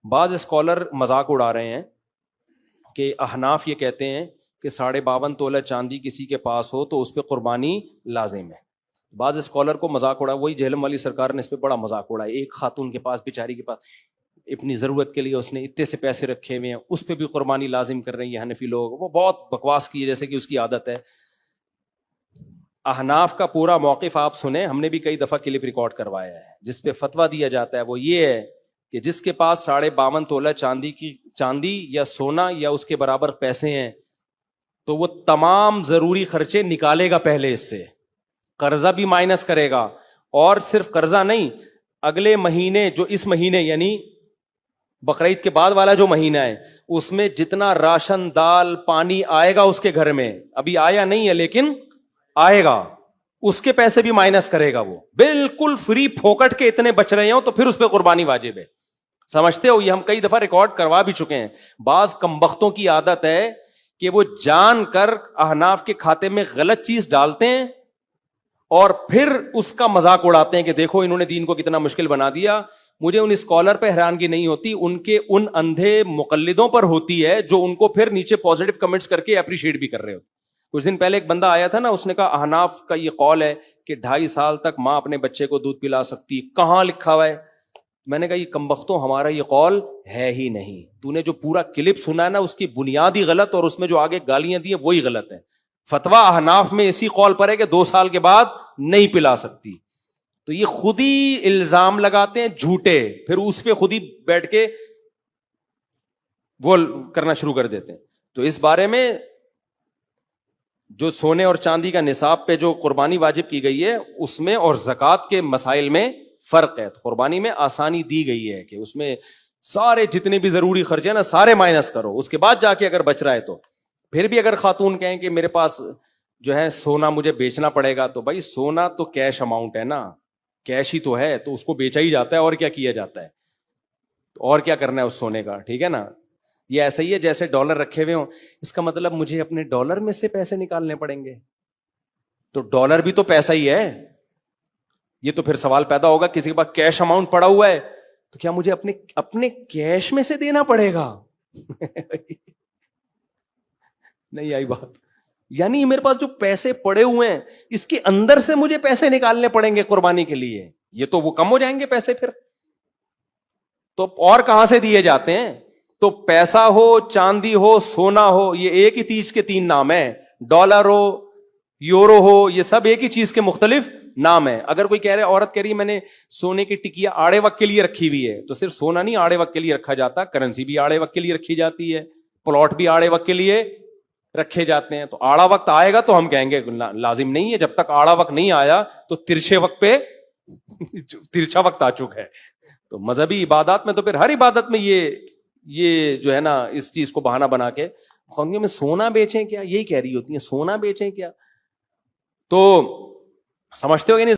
بعض اسکالر مذاق اڑا رہے ہیں کہ احناف یہ کہتے ہیں کہ 52.5 تولہ چاندی کسی کے پاس ہو تو اس پہ قربانی لازم ہے. بعض اسکالر کو مذاق اڑا, وہی جہلم والی سرکار نے اس پہ بڑا مذاق اڑا. ایک خاتون کے پاس, بیچاری کے پاس اپنی ضرورت کے لیے اس نے اتنے سے پیسے رکھے ہوئے ہیں, اس پہ بھی قربانی لازم کر رہے ہیں حنفی لوگ. وہ بہت بکواس کی ہے, جیسے کہ اس کی عادت ہے. احناف کا پورا موقف آپ سنیں, ہم نے بھی کئی دفعہ کلپ ریکارڈ کروایا ہے. جس پہ فتویٰ دیا جاتا ہے وہ یہ ہے کہ جس کے پاس 52.5 تولہ چاندی یا سونا یا اس کے برابر پیسے ہیں تو وہ تمام ضروری خرچے نکالے گا پہلے, اس سے قرضہ بھی مائنس کرے گا, اور صرف قرضہ نہیں, اگلے مہینے جو اس مہینے یعنی بقرعید کے بعد والا جو مہینہ ہے اس میں جتنا راشن دال پانی آئے گا اس کے گھر میں, ابھی آیا نہیں ہے لیکن آئے گا, اس کے پیسے بھی مائنس کرے گا. وہ بالکل فری پھوکٹ کے اتنے بچ رہے ہوں تو پھر اس پہ قربانی واجب ہے. سمجھتے ہو, یہ ہم کئی دفعہ ریکارڈ کروا بھی چکے ہیں. بعض کمبختوں کی عادت ہے کہ وہ جان کر احناف کے کھاتے میں غلط چیز ڈالتے ہیں اور پھر اس کا مذاق اڑاتے ہیں کہ دیکھو انہوں نے دین کو کتنا مشکل بنا دیا. مجھے ان اسکالر پہ حیرانگی نہیں ہوتی, ان کے ان اندھے مقلدوں پر ہوتی ہے جو ان کو پھر نیچے پازیٹیو کمنٹس کر کے اپریشیٹ بھی کر رہے ہوتے. کچھ دن پہلے ایک بندہ آیا تھا نا, اس نے کہا احناف کا یہ قول ہے کہ 2.5 سال تک ماں اپنے بچے کو دودھ پلا سکتی, کہاں لکھا ہوا ہے؟ میں نے کہا یہ کمبختوں ہمارا یہ قول ہے ہی نہیں. تو نے جو پورا کلپ سنا ہے نا اس کی بنیاد ہی غلط, اور اس میں جو آگے گالیاں دی ہیں وہی غلط ہے. فتویٰ احناف میں اسی قول پر ہے کہ 2 سال کے بعد نہیں پلا سکتی. تو یہ خود ہی الزام لگاتے ہیں جھوٹے, پھر اس پہ خود ہی بیٹھ کے وہ کرنا شروع کر دیتے ہیں. تو اس بارے میں جو سونے اور چاندی کا نصاب پہ جو قربانی واجب کی گئی ہے اس میں اور زکوٰۃ کے مسائل میں فرق ہے. قربانی میں آسانی دی گئی ہے کہ اس میں سارے جتنے بھی ضروری خرچے ہیں نا سارے مائنس کرو, اس کے بعد جا کے اگر بچ رہا ہے تو. پھر بھی اگر خاتون کہیں کہ میرے پاس جو ہے سونا مجھے بیچنا پڑے گا, تو بھائی سونا تو کیش اماؤنٹ ہے نا, کیش ہی تو ہے, تو اس کو بیچا ہی جاتا ہے, اور کیا کیا جاتا ہے, اور کیا کرنا ہے اس سونے کا, ٹھیک ہے نا. یہ ایسا ہی ہے جیسے ڈالر رکھے ہوئے ہوں, اس کا مطلب مجھے اپنے ڈالر میں سے پیسے نکالنے پڑیں گے, تو ڈالر بھی تو پیسہ ہی ہے. یہ تو پھر سوال پیدا ہوگا, کسی کے پاس کیش اماؤنٹ پڑا ہوا ہے تو کیا مجھے اپنے کیش میں سے دینا پڑے گا؟ نہیں آئی بات. یعنی میرے پاس جو پیسے پڑے ہوئے ہیں اس کے اندر سے مجھے پیسے نکالنے پڑیں گے قربانی کے لیے, یہ تو وہ کم ہو جائیں گے پیسے پھر. تو اور کہاں سے دیے جاتے ہیں؟ تو پیسہ ہو, چاندی ہو, سونا ہو, یہ ایک ہی چیز کے 3 نام ہیں. ڈالر ہو, یورو ہو, یہ سب ایک ہی چیز کے مختلف نام ہے. اگر کوئی کہہ رہے, عورت کہہ رہی میں نے سونے کی ٹکیا آڑے وقت کے لیے رکھی ہوئی ہے, تو صرف سونا نہیں آڑے وقت کے لیے رکھا جاتا, کرنسی بھی آڑے وقت کے لیے رکھی جاتی ہے, پلاٹ بھی آڑے وقت کے لیے رکھے جاتے ہیں. تو آڑا وقت آئے گا تو ہم کہیں گے لازم نہیں ہے, جب تک آڑا وقت نہیں آیا تو ترچھے وقت پہ ترچھا وقت آ چکا ہے. تو مذہبی عبادات میں تو پھر ہر عبادت میں یہ جو ہے نا اس چیز کو بہانہ بنا کے خانگیوں میں سونا بیچیں کیا, یہی کہہ رہی ہوتی ہیں, سونا بیچیں کیا. تو سمجھتے ہو کہ نہیں